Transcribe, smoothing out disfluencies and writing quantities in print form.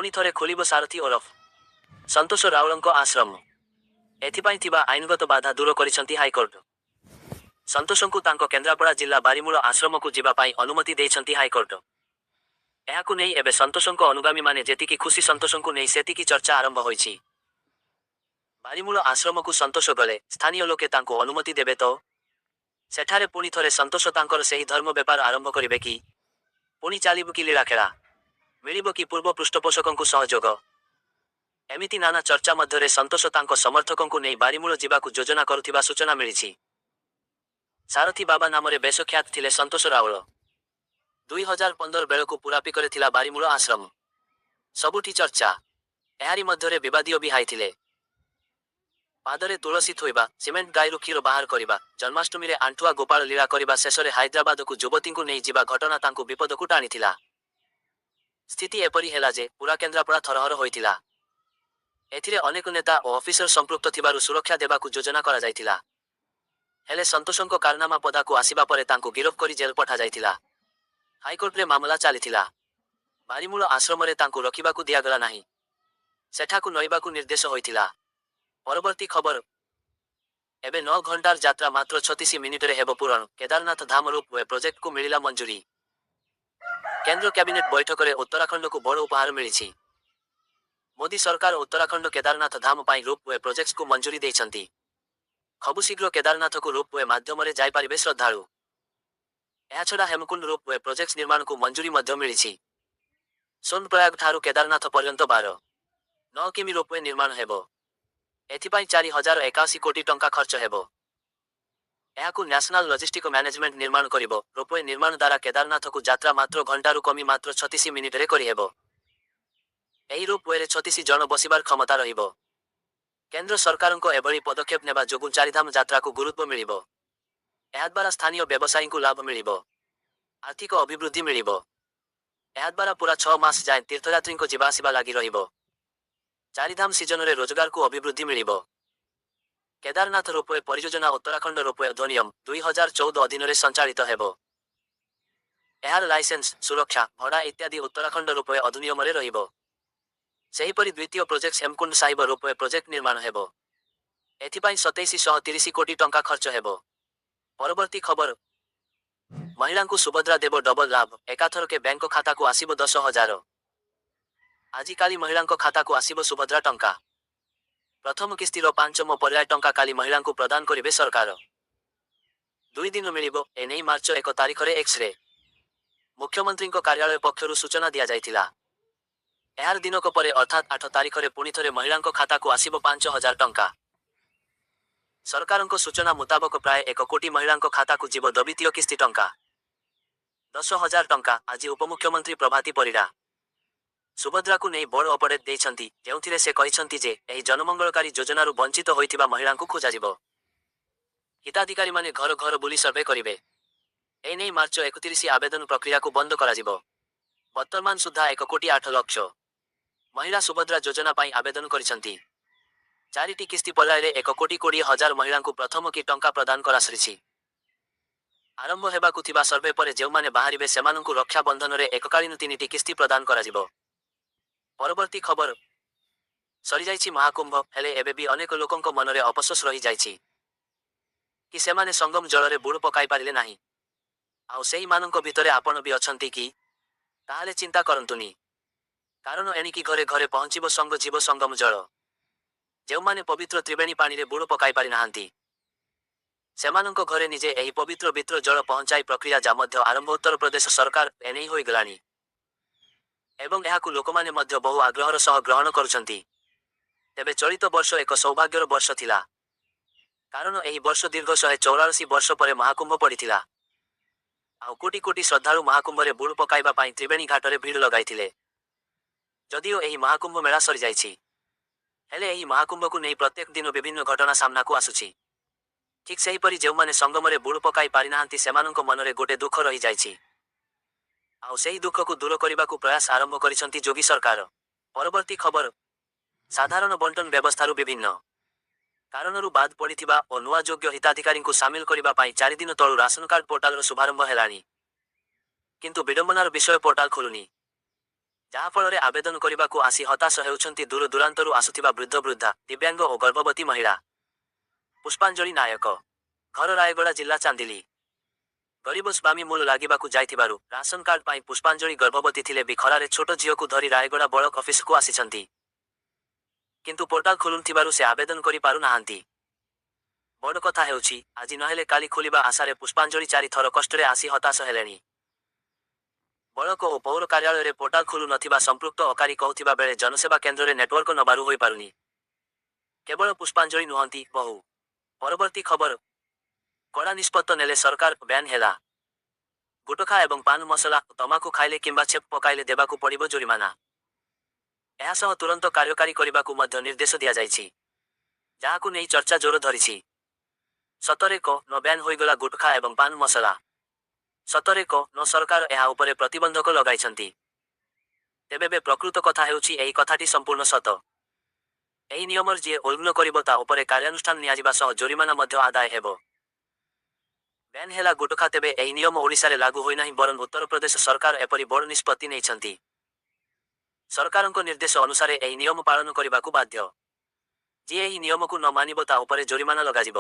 ପୁଣି ଥରେ ଖୋଲିବ ସାରଥୀ ଓରଫ ସନ୍ତୋଷ ରାଉଳଙ୍କ ଆଶ୍ରମ। ଏଥିପାଇଁ ଥିବା ଆଇନଗତ ବାଧା ଦୂର କରିଛନ୍ତି ହାଇକୋର୍ଟ। ସନ୍ତୋଷଙ୍କୁ ତାଙ୍କ କେନ୍ଦ୍ରାପଡ଼ା ଜିଲ୍ଲା ବାରିମୂଳ ଆଶ୍ରମକୁ ଯିବା ପାଇଁ ଅନୁମତି ଦେଇଛନ୍ତି ହାଇକୋର୍ଟ। ଏହାକୁ ନେଇ ଏବେ ସନ୍ତୋଷଙ୍କ ଅନୁଗାମୀମାନେ ଯେତିକି ଖୁସି, ସନ୍ତୋଷଙ୍କୁ ନେଇ ସେତିକି ଚର୍ଚ୍ଚା ଆରମ୍ଭ ହୋଇଛି। ବାରିମୂଳ ଆଶ୍ରମକୁ ସନ୍ତୋଷ ଗଲେ ସ୍ଥାନୀୟ ଲୋକେ ତାଙ୍କୁ ଅନୁମତି ଦେବେ ତ? ସେଠାରେ ପୁଣି ଥରେ ସନ୍ତୋଷ ତାଙ୍କର ସେହି ଧର୍ମ ବେପାର ଆରମ୍ଭ କରିବେ କି? ପୁଣି ଚାଲିବ କି ଲୀଳାଖେଳା? ମିଳିବ କି ପୂର୍ବ ପୃଷ୍ଠପୋଷକଙ୍କୁ ସହଯୋଗ? ଏମିତି ନାନା ଚର୍ଚ୍ଚା ମଧ୍ୟରେ ସନ୍ତୋଷ ତାଙ୍କ ସମର୍ଥକଙ୍କୁ ନେଇ ବାରିମୂଳ ଯିବାକୁ ଯୋଜନା କରୁଥିବା ସୂଚନା ମିଳିଛି। ସାରଥୀ ବାବା ନାମରେ ବେଶ ଖ୍ୟାତ ଥିଲେ ସନ୍ତୋଷ ରାଉଳ। 2015 ବେଳକୁ ପୁରାପିକରେ ଥିଲା ବାରିମୂଳ ଆଶ୍ରମ। ସବୁଠି ଚର୍ଚ୍ଚା। ଏହାରି ମଧ୍ୟରେ ବିବାଦୀୟ ବି ହାଇଥିଲେ। ପାଦରେ ତୁଳସୀ ଥୋଇବା, ସିମେଣ୍ଟ ଗାଈରୁ କ୍ଷୀର ବାହାର କରିବା, ଜନ୍ମାଷ୍ଟମୀରେ ଆଣ୍ଠୁଆ ଗୋପାଳ ଲୀଳା କରିବା, ଶେଷରେ ହାଇଦ୍ରାବାଦକୁ ଯୁବତୀଙ୍କୁ ନେଇ ଯିବା ଘଟଣା ତାଙ୍କୁ ବିପଦକୁ ଟାଣିଥିଲା। ସ୍ଥିତି ଏପରି ହେଲା ଯେ ପୁରା କେନ୍ଦ୍ରାପଡ଼ା ଥରହର ହୋଇଥିଲା। ଏଥିରେ ଅନେକ ନେତା ଓ ଅଫିସର ସମ୍ପୃକ୍ତ ଥିବାରୁ ସୁରକ୍ଷା ଦେବାକୁ ଯୋଜନା କରାଯାଇଥିଲା। ହେଲେ ସନ୍ତୋଷଙ୍କ କାରନାମା ପଦାକୁ ଆସିବା ପରେ ତାଙ୍କୁ ଗିରଫ କରି ଜେଲ୍ ପଠାଯାଇଥିଲା। ହାଇକୋର୍ଟରେ ମାମଲା ଚାଲିଥିଲା। ବାରିମୂଳ ଆଶ୍ରମରେ ତାଙ୍କୁ ରଖିବାକୁ ଦିଆଗଲା ନାହିଁ। ସେଠାକୁ ନଇବାକୁ ନିର୍ଦ୍ଦେଶ ହୋଇଥିଲା। ପରବର୍ତ୍ତୀ ଖବର। ଏବେ 9 ଘଣ୍ଟାର ଯାତ୍ରା ମାତ୍ର 36 ମିନିଟରେ ହେବ ପୂରଣ। କେଦାରନାଥ ଧାମ ରୋପୱେ ପ୍ରୋଜେକ୍ଟକୁ ମିଳିଲା ମଞ୍ଜୁରୀ। କେନ୍ଦ୍ର କ୍ୟାବିନେଟ ବୈଠକରେ ଉତ୍ତରାଖଣ୍ଡକୁ ବଡ଼ ଉପହାର ମିଳିଛି। ମୋଦି ସରକାର ଉତ୍ତରାଖଣ୍ଡ କେଦାରନାଥ ଧାମ ପାଇଁ ରୋପୱେ ପ୍ରୋଜେକ୍ଟକୁ ମଞ୍ଜୁରୀ ଦେଇଛନ୍ତି। ଖୁବ୍ ଶୀଘ୍ର କେଦାରନାଥକୁ ରୋପୱେ ମାଧ୍ୟମରେ ଯାଇପାରିବେ ଶ୍ରଦ୍ଧାଳୁ। ଏହାଛଡ଼ା ହେମକୁଣ୍ଡ ରୋପୱେ ପ୍ରୋଜେକ୍ଟ ନିର୍ମାଣକୁ ମଞ୍ଜୁରୀ ମଧ୍ୟ ମିଳିଛି। ସୋନପ୍ରୟାଗ ଠାରୁ କେଦାରନାଥ ପର୍ଯ୍ୟନ୍ତ 12.9 କିମି ରୋପୱେ ନିର୍ମାଣ ହେବ। ଏଥିପାଇଁ 4,081 କୋଟି ଟଙ୍କା ଖର୍ଚ୍ଚ ହେବ। ଏହାକୁ ନ୍ୟାସନାଲ ଲଜିଷ୍ଟିକ ମ୍ୟାନେଜମେଣ୍ଟ ନିର୍ମାଣ କରିବ। ରୋପୱେ ନିର୍ମାଣ ଦ୍ୱାରା କେଦାରନାଥକୁ ଯାତ୍ରା ମାତ୍ର ଘଣ୍ଟାରୁ କମି ମାତ୍ର 36 ମିନିଟରେ କରିହେବ। ଏହି ରୋପୱେରେ 36 ଜଣ ବସିବାର କ୍ଷମତା ରହିବ। କେନ୍ଦ୍ର ସରକାରଙ୍କ ଏଭଳି ପଦକ୍ଷେପ ନେବା ଯୋଗୁଁ ଚାରିଧାମ ଯାତ୍ରାକୁ ଗୁରୁତ୍ୱ ମିଳିବ। ଏହାଦ୍ୱାରା ସ୍ଥାନୀୟ ବ୍ୟବସାୟୀଙ୍କୁ ଲାଭ ମିଳିବ। ଆର୍ଥିକ ଅଭିବୃଦ୍ଧି ମିଳିବ। ଏହାଦ୍ୱାରା ପୁରା 6 ମାସ ଯାଏଁ ତୀର୍ଥଯାତ୍ରୀଙ୍କ ଯିବା ଆସିବା ଲାଗି ରହିବ। ଚାରିଧାମ ସିଜନରେ ରୋଜଗାରକୁ ଅଭିବୃଦ୍ଧି ମିଳିବ। କେଦାରନାଥ ରୋପୱେ ପରିଯୋଜନା ଉତ୍ତରାଖଣ୍ଡ ରୋପୱେ ଅଧିନିୟମ 2014 ଅଧୀନରେ ସଞ୍ଚାଳିତ ହେବ। ଏହାର ଲାଇସେନ୍ସ, ସୁରକ୍ଷା, ଭଡ଼ା ଇତ୍ୟାଦି ଉତ୍ତରାଖଣ୍ଡ ରୋପୱେ ଅଧିନିୟମରେ ରହିବ। ସେହିପରି ଦ୍ୱିତୀୟ project Hemkund Sahib ropeway project ନିର୍ମାଣ ହେବ। ଏଥିପାଇଁ 2730 କୋଟି ଟଙ୍କା ଖର୍ଚ୍ଚ ହେବ। ପରବର୍ତ୍ତୀ ଖବର। ମହିଳାଙ୍କୁ ସୁଭଦ୍ରା ଦେବ ଡବଲ ଲାଭ। ଏକାଥରକେ ବ୍ୟାଙ୍କ ଖାତାକୁ ଆସିବ 10,000। ଆଜିକାଲି ମହିଳାଙ୍କ ଖାତାକୁ ଆସିବ ସୁଭଦ୍ରା ଟଙ୍କା। ପ୍ରଥମ କିସ୍ତିର 5ମ ପର୍ଯ୍ୟାୟ ଟଙ୍କା କାଲି ମହିଳାଙ୍କୁ ପ୍ରଦାନ କରିବେ ସରକାର। 2 ଦିନ ମିଳିବ। ଏନେଇ ମାର୍ଚ୍ଚ 1 ତାରିଖରେ ଏକ୍ସରେ ମୁଖ୍ୟମନ୍ତ୍ରୀଙ୍କ କାର୍ଯ୍ୟାଳୟ ପକ୍ଷରୁ ସୂଚନା ଦିଆଯାଇଥିଲା। ଏହାର ଦିନକ ପରେ ଅର୍ଥାତ୍ 8 ତାରିଖରେ ପୁଣିଥରେ ମହିଳାଙ୍କ ଖାତାକୁ ଆସିବ 5,000 ଟଙ୍କା। ସରକାରଙ୍କ ସୂଚନା ମୁତାବକ ପ୍ରାୟ 1 କୋଟି ମହିଳାଙ୍କ ଖାତାକୁ ଯିବ ଦ୍ୱିତୀୟ କିସ୍ତି ଟଙ୍କା 10,000 ଟଙ୍କା। ଆଜି ଉପମୁଖ୍ୟମନ୍ତ୍ରୀ ପ୍ରଭାତୀ ପରିଡ଼ା ସୁଭଦ୍ରାକୁ ନେଇ ବଡ଼ ଅପଡେଟ୍ ଦେଇଛନ୍ତି, ଯେଉଁଥିରେ ସେ କହିଛନ୍ତି ଯେ ଏହି ଜନମଙ୍ଗଳକାରୀ ଯୋଜନାରୁ ବଞ୍ଚିତ ହୋଇଥିବା ମହିଳାଙ୍କୁ ଖୋଜାଯିବ। ହିତାଧିକାରୀମାନେ ଘର ଘର ବୁଲି ସର୍ଭେ କରିବେ। ଏନେଇ ମାର୍ଚ୍ଚ 31 ଆବେଦନ ପ୍ରକ୍ରିୟାକୁ ବନ୍ଦ କରାଯିବ। ବର୍ତ୍ତମାନ ସୁଦ୍ଧା 1 କୋଟି 8 ଲକ୍ଷ ମହିଳା ସୁଭଦ୍ରା ଯୋଜନା ପାଇଁ ଆବେଦନ କରିଛନ୍ତି। 4ଟି କିସ୍ତି ପର୍ଯ୍ୟାୟରେ 1 କୋଟି 20 ହଜାର ମହିଳାଙ୍କୁ ପ୍ରଥମ କି ଟଙ୍କା ପ୍ରଦାନ କରାସରିଛି। ଆରମ୍ଭ ହେବାକୁ ଥିବା ସର୍ଭେ ପରେ ଯେଉଁମାନେ ବାହାରିବେ ସେମାନଙ୍କୁ ରକ୍ଷାବନ୍ଧନରେ ଏକକାଳୀନ 3ଟି କିସ୍ତି ପ୍ରଦାନ କରାଯିବ। ପରବର୍ତ୍ତୀ ଖବର। ସରିଯାଇଛି ମହାକୁମ୍ଭ, ହେଲେ ଏବେ ବି ଅନେକ ଲୋକଙ୍କ ମନରେ ଅପସୋସ ରହିଯାଇଛି କି ସେମାନେ ସଙ୍ଗମ ଜଳରେ ବୁଡ଼ ପକାଇ ପାରିଲେ ନାହିଁ। ଆଉ ସେହିମାନଙ୍କ ଭିତରେ ଆପଣ ବି ଅଛନ୍ତି କି? ତାହେଲେ ଚିନ୍ତା କରନ୍ତୁନି। କାରଣ ଏଣିକି ଘରେ ଘରେ ପହଞ୍ଚିବ ସଙ୍ଗ ଜୀବ ସଙ୍ଗମ ଜଳ। ଯେଉଁମାନେ ପବିତ୍ର ତ୍ରିବେଣୀ ପାଣିରେ ବୁଡ଼ ପକାଇ ପାରିନାହାନ୍ତି, ସେମାନଙ୍କ ଘରେ ନିଜେ ଏହି ପବିତ୍ର ବିତ୍ର ଜଳ ପହଞ୍ଚାଇ ପ୍ରକ୍ରିୟା ଯା ମଧ୍ୟ ଆରମ୍ଭ ଉତ୍ତରପ୍ରଦେଶ ସରକାର ଏନେଇ ହୋଇଗଲାଣି। ଏବଂ ଏହାକୁ ଲୋକମାନେ ମଧ୍ୟ ବହୁ ଆଗ୍ରହର ସହ ଗ୍ରହଣ କରୁଛନ୍ତି। ତେବେ ଚଳିତ ବର୍ଷ ଏକ ସୌଭାଗ୍ୟର ବର୍ଷ ଥିଲା। କାରଣ ଏହି ବର୍ଷ ଦୀର୍ଘ 184 ବର୍ଷ ପରେ ମହାକୁମ୍ଭ ପଡ଼ିଥିଲା। ଆଉ କୋଟି କୋଟି ଶ୍ରଦ୍ଧାଳୁ ମହାକୁମ୍ଭରେ ବୁଡ଼ ପକାଇବା ପାଇଁ ତ୍ରିବେଣୀ ଘାଟରେ ଭିଡ଼ ଲଗାଇଥିଲେ। ଯଦିଓ ଏହି ମହାକୁମ୍ଭ ମେଳା ସରିଯାଇଛି, ହେଲେ ଏହି ମହାକୁମ୍ଭକୁ ନେଇ ପ୍ରତ୍ୟେକ ଦିନ ବିଭିନ୍ନ ଘଟଣା ସାମ୍ନାକୁ ଆସୁଛି। ଠିକ୍ ସେହିପରି ଯେଉଁମାନେ ସଙ୍ଗମରେ ବୁଡ଼ ପକାଇ ପାରିନାହାନ୍ତି ସେମାନଙ୍କ ମନରେ ଗୋଟେ ଦୁଃଖ ରହିଯାଇଛି। ଆଉ ସେହି ଦୁଃଖକୁ ଦୂର କରିବାକୁ ପ୍ରୟାସ ଆରମ୍ଭ କରିଛନ୍ତି ଯୋଗୀ ସରକାର। ପରବର୍ତ୍ତୀ ଖବର। ସାଧାରଣ ବଣ୍ଟନ ବ୍ୟବସ୍ଥାରୁ ବିଭିନ୍ନ କାରଣରୁ ବାଦ୍ ପଡ଼ିଥିବା ଓ ନୂଆ ଯୋଗ୍ୟ ହିତାଧିକାରୀଙ୍କୁ ସାମିଲ କରିବା ପାଇଁ 4 ଦିନ ତଳୁ ରାସନ କାର୍ଡ ପୋର୍ଟାଲର ଶୁଭାରମ୍ଭ ହେଲାଣି। କିନ୍ତୁ ବିଡ଼ମ୍ବନାର ବିଷୟ ପୋର୍ଟାଲ ଖୋଲୁନି। ଯାହାଫଳରେ ଆବେଦନ କରିବାକୁ ଆସି ହତାଶ ହେଉଛନ୍ତି ଦୂରଦୂରାନ୍ତରୁ ଆସୁଥିବା ବୃଦ୍ଧ ବୃଦ୍ଧା, ଦିବ୍ୟାଙ୍ଗ ଓ ଗର୍ଭବତୀ ମହିଳା। ପୁଷ୍ପାଞ୍ଜଳି ନାୟକ, ଘର ରାୟଗଡ଼ା ଜିଲ୍ଲା ଚାନ୍ଦିଲି। ଗରିବ ସ୍ୱାମୀ ମୂଲ ଲାଗିବାକୁ ଯାଇଥିବାରୁ ରାସନ କାର୍ଡ ପାଇଁ ପୁଷ୍ପାଞ୍ଜଳି ଗର୍ଭବତୀ ଥିଲେ ବି ଖରାରେ ଛୋଟ ଝିଅକୁ ଧରି ରାୟଗଡ଼ା ବ୍ଲକ ଅଫିସକୁ ଆସିଛନ୍ତି। କିନ୍ତୁ ପୋର୍ଟାଲ ଖୋଲୁନଥିବାରୁ ସେ ଆବେଦନ କରିପାରୁନାହାନ୍ତି। ବଡ଼ କଥା ହେଉଛି, ଆଜି ନହେଲେ କାଲି ଖୋଲିବା ଆଶାରେ ପୁଷ୍ପାଞ୍ଜଳି 4 ଥର କଷ୍ଟରେ ଆସି ହତାଶ ହେଲେଣି। ବ୍ଲକ ଓ ପୌର କାର୍ଯ୍ୟାଳୟରେ ପୋର୍ଟାଲ ଖୋଲୁ ନଥିବା ସମ୍ପୃକ୍ତ ଅକାରୀ କହୁଥିବା ବେଳେ ଜନସେବା କେନ୍ଦ୍ରରେ ନେଟୱାର୍କ ନବାରୁ ହୋଇପାରୁନି। କେବଳ ପୁଷ୍ପାଞ୍ଜଳି ନୁହନ୍ତି, ବହୁ ପରବର୍ତ୍ତୀ ଖବର, କଡ଼ା ନିଷ୍ପତ୍ତି ନେଲେ ସରକାର, ବ୍ୟାନ୍ ହେଲା। ଗୁଟଖା ଏବଂ ପାନ ମସଲା, ତମାଖୁ ଖାଇଲେ କିମ୍ବା ଛେପ ପକାଇଲେ ଦେବାକୁ ପଡ଼ିବ ଜୋରିମାନା। ଏହାସହ ତୁରନ୍ତ କାର୍ଯ୍ୟକାରୀ କରିବାକୁ ମଧ୍ୟ ନିର୍ଦ୍ଦେଶ ଦିଆଯାଇଛି। ଯାହାକୁ ନେଇ ଚର୍ଚ୍ଚା ଜୋର ଧରିଛି। ସତରେ ନ ବ୍ୟାନ୍ ହୋଇଗଲା ଗୁଟଖା ଏବଂ ପାନ ମସଲା। ସତରେ ସରକାର ଏହା ଉପରେ ପ୍ରତିବନ୍ଧକ ଲଗାଇଛନ୍ତି। ତେବେ ପ୍ରକୃତ କଥା ହେଉଛି ଏହି କଥାଟି ସମ୍ପୂର୍ଣ୍ଣ ସତ। ଏହି ନିୟମର ଯିଏ ଉଲ୍ଲଂଘନ କରିବ ତା ଉପରେ କାର୍ଯ୍ୟାନୁଷ୍ଠାନ ନିଆଯିବା ସହ ଜୋରିମାନା ମଧ୍ୟ ଆଦାୟ ହେବ। ବ୍ୟାନ୍ ହେଲା ଗୁଟଖା, ତେବେ ଏହି ନିୟମ ଓଡ଼ିଶାରେ ଲାଗୁ ହୋଇନାହିଁ, ବରଂ ଉତ୍ତରପ୍ରଦେଶ ସରକାର ଏପରି ବଡ଼ ନିଷ୍ପତ୍ତି ନେଇଛନ୍ତି। ସରକାରଙ୍କ ନିର୍ଦ୍ଦେଶ ଅନୁସାରେ ଏହି ନିୟମ ପାଳନ କରିବାକୁ ବାଧ୍ୟ। ଯିଏ ଏହି ନିୟମକୁ ନ ମାନିବ ତା ଉପରେ ଜୋରିମାନା ଲଗାଯିବ।